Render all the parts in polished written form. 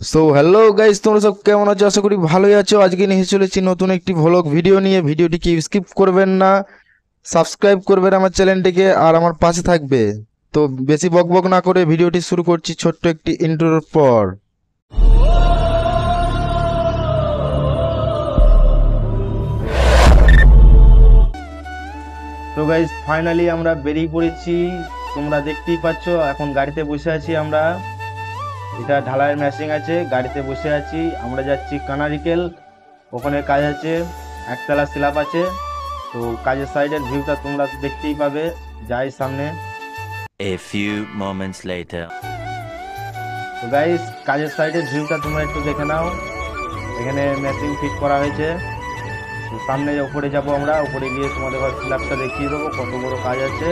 So hello guys, তোমরা সব কেমন আছো? আশা করি ভালোই আছো। আজকে নিয়ে চলেছি নতুন একটি ভ্লগ ভিডিও নিয়ে। ভিডিওটিকে স্কিপ করবেন না, সাবস্ক্রাইব করবেন আমার চ্যানেলটিকে আর আমার পাশে থাকবে। তো বেশি বকবক না করে ভিডিওটি শুরু করছি ছোট্ট একটি ইন্ট্রোর পর। তো গাইস ফাইনালি আমরা বেরিয়ে পড়েছি, তোমরা দেখতেই পাচ্ছ। এখন গাড়িতে বসে আছি আমরা, এটা ঢালাইয়ের মেশিন আছে, গাড়িতে বসে আছি। আমরা যাচ্ছি কানারিকেল, ওখানে কাজ আছে, একতলা স্ল্যাব আছে। তো কাজের সাইডের ভিউটা তোমরা দেখতেই পাবে, যাই সামনে। A few moments later. তো গাইস কাজের সাইডের ভিউটা তোমরা একটু দেখে নাও। এখানে মেশিন ফিট করা হয়েছে। তো সামনে উপরে যাব আমরা, উপরে গিয়ে তোমাদের স্ল্যাবটা দেখিয়ে দেবো কত বড় কাজ আছে।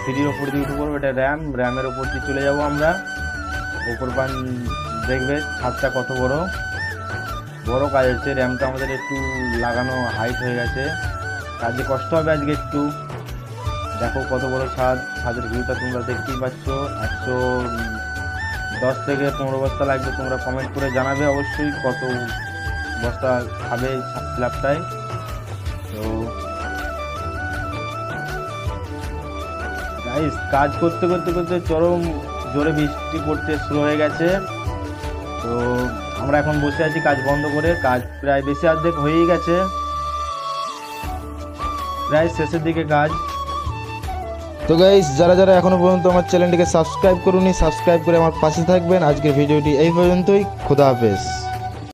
সিঁড়ির ওপর দিয়ে উঠে পড়বো, এটা র্যামের ওপর দিয়ে চলে যাব আমরা। উপর পান দেখবে ছাদটা কত বড় বড় কাজ হচ্ছে। র্যামটা আমাদের একটু লাগানো হাইট হয়ে গেছে, কাজে কষ্ট হবে আজকে একটু। দেখো কত বড় ছাদ, ছাদের ভিউটা তোমরা দেখতেই পাচ্ছ। 110 থেকে 15 বস্তা লাগবে, তোমরা কমেন্ট করে জানাবে অবশ্যই কত বস্তা খাবে স্ল্যাবটায়। তো গাইস কাজ করতে করতে করতে চরম জোরে বৃষ্টি পড়তে শুরু হয়ে গেছে। তো আমরা এখন বসে আছি কাজ বন্ধ করে। কাজ প্রায় বেশি অর্ধেক হয়েই গেছে, প্রায় শেষের দিকে কাজ। তো গাইস যারা যারা এখনো পর্যন্ত আমার চ্যানেলটিকে সাবস্ক্রাইব করুনি, সাবস্ক্রাইব করে আমার পাশে থাকবেন। আজকের ভিডিওটি এই পর্যন্তই। খোদা হাফেজ।